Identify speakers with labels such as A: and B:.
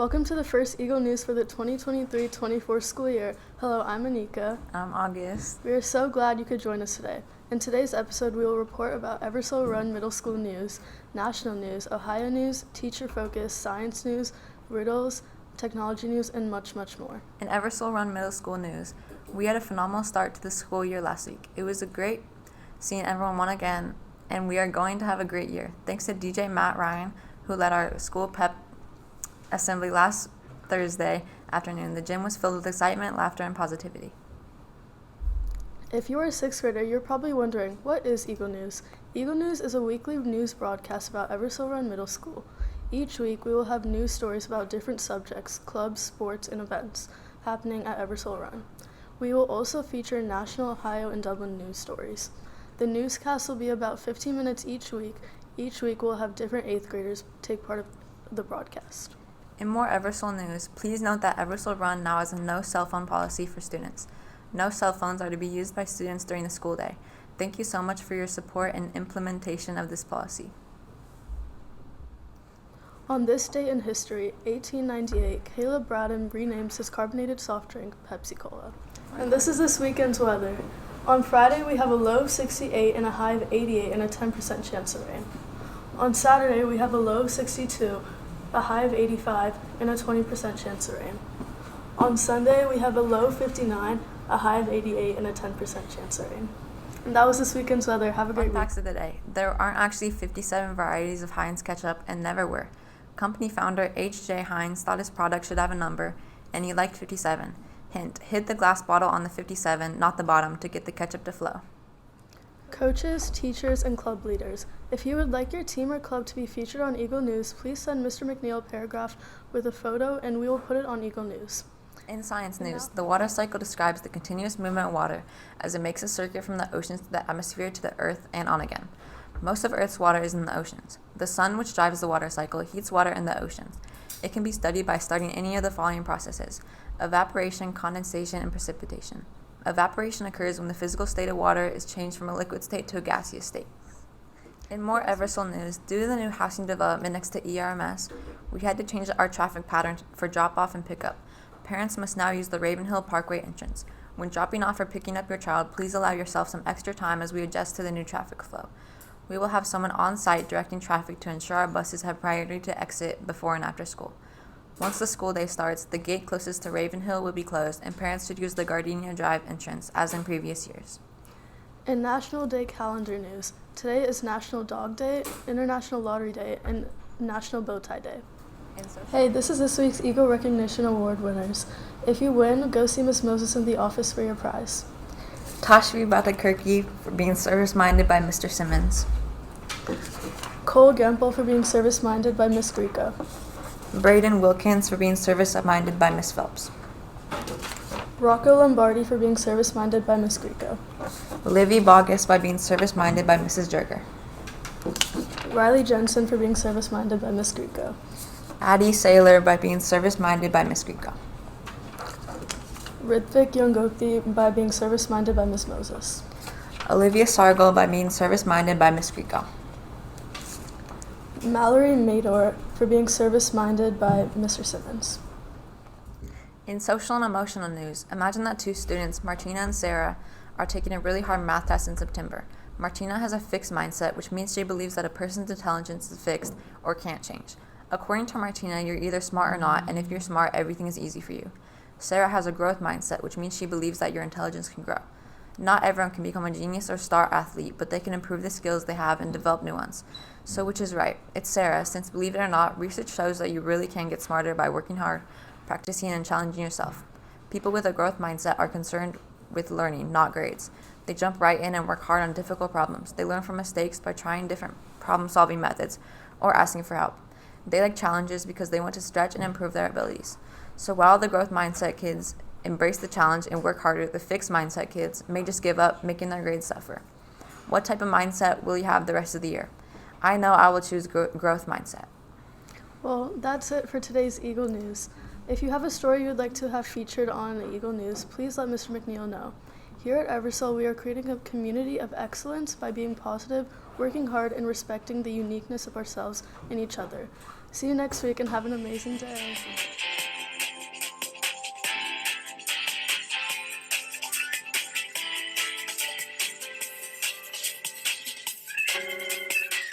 A: Welcome to the first Eagle News for the 2023-24 school year. Hello, I'm Anika.
B: I'm August.
A: We are so glad you could join us today. In today's episode, we will report about Eversole Run Middle School news, national news, Ohio news, teacher focus, science news, riddles, technology news, and much, much more.
B: In Eversole Run Middle School news, we had a phenomenal start to the school year last week. It was great seeing everyone won again, and we are going to have a great year. Thanks to DJ Matt Ryan, who led our school pep assembly last Thursday afternoon. The gym was filled with excitement, laughter, and positivity.
A: If you are a sixth grader, you're probably wondering, what is Eagle News? Eagle News is a weekly news broadcast about Eversole Run Middle School. Each week, we will have news stories about different subjects, clubs, sports, and events happening at Eversole Run. We will also feature national, Ohio, and Dublin news stories. The newscast will be about 15 minutes each week. Each week, we'll have different eighth graders take part of the broadcast.
B: In more Eversole news, please note that Eversole Run now has a no cell phone policy for students. No cell phones are to be used by students during the school day. Thank you so much for your support and implementation of this policy.
A: On this date in history, 1898, Caleb Braden renames his carbonated soft drink Pepsi Cola. And this is this weekend's weather. On Friday, we have a low of 68 and a high of 88 and a 10% chance of rain. On Saturday, we have a low of 62, a high of 85, and a 20% chance of rain. On Sunday, we have a low of 59, a high of 88, and a 10% chance of rain. And that was this weekend's weather. Have a great week.
B: Facts of the day. There aren't actually 57 varieties of Heinz ketchup and never were. Company founder H.J. Heinz thought his product should have a number, and he liked 57. Hint, hit the glass bottle on the 57, not the bottom, to get the ketchup to flow.
A: Coaches, teachers, and club leaders, if you would like your team or club to be featured on Eagle News, please send Mr. McNeil a paragraph with a photo and we will put it on Eagle News.
B: In science news, the water cycle describes the continuous movement of water as it makes a circuit from the oceans to the atmosphere to the earth and on again. Most of Earth's water is in the oceans. The sun, which drives the water cycle, heats water in the oceans. It can be studied by studying any of the following processes: evaporation, condensation, and precipitation. Evaporation occurs when the physical state of water is changed from a liquid state to a gaseous state. In more Eversole news, due to the new housing development next to ERMS, we had to change our traffic pattern for drop-off and pickup. Parents must now use the Ravenhill Parkway entrance. When dropping off or picking up your child, please allow yourself some extra time as we adjust to the new traffic flow. We will have someone on site directing traffic to ensure our buses have priority to exit before and after school. Once the school day starts, the gate closest to Ravenhill will be closed, and parents should use the Gardenia Drive entrance, as in previous years.
A: In National Day calendar news, today is National Dog Day, International Lottery Day, and National Bow Tie Day. Hey, this is this week's Eagle Recognition Award winners. If you win, go see Miss Moses in the office for your prize.
B: Tashvi Batakirki for being service-minded by Mr. Simmons.
A: Cole Gemple for being service-minded by Miss Greco.
B: Braden Wilkins for being service-minded by Miss Phelps.
A: Rocco Lombardi for being service-minded by Miss Greco.
B: Livy Bogus by being service-minded by Mrs. Jerger.
A: Riley Jensen for being service-minded by Miss Greco.
B: Addie Saylor by being service-minded by Miss Greco.
A: Ritvik Yongoti by being service-minded by Miss Moses.
B: Olivia Sargle by being service-minded by Miss Greco.
A: Mallory Mador for being service-minded by Mr. Simmons.
B: In social and emotional news, imagine that two students, Martina and Sarah, are taking a really hard math test in September. Martina has a fixed mindset, which means she believes that a person's intelligence is fixed or can't change. According to Martina, you're either smart or not, and if you're smart, everything is easy for you. Sarah has a growth mindset, which means she believes that your intelligence can grow. Not everyone can become a genius or star athlete, but they can improve the skills they have and develop new ones. So which is right? It's Sarah, since believe it or not, research shows that you really can get smarter by working hard, practicing, and challenging yourself. People with a growth mindset are concerned with learning, not grades. They jump right in and work hard on difficult problems. They learn from mistakes by trying different problem-solving methods or asking for help. They like challenges because they want to stretch and improve their abilities. So while the growth mindset kids embrace the challenge and work harder, the fixed mindset kids may just give up, making their grades suffer. What type of mindset will you have the rest of the year? I know I will choose growth mindset.
A: Well, that's it for today's Eagle News. If you have a story you would like to have featured on the Eagle News, please let Mr. McNeil know. Here at Eversole, we are creating a community of excellence by being positive, working hard, and respecting the uniqueness of ourselves and each other. See you next week and have an amazing day.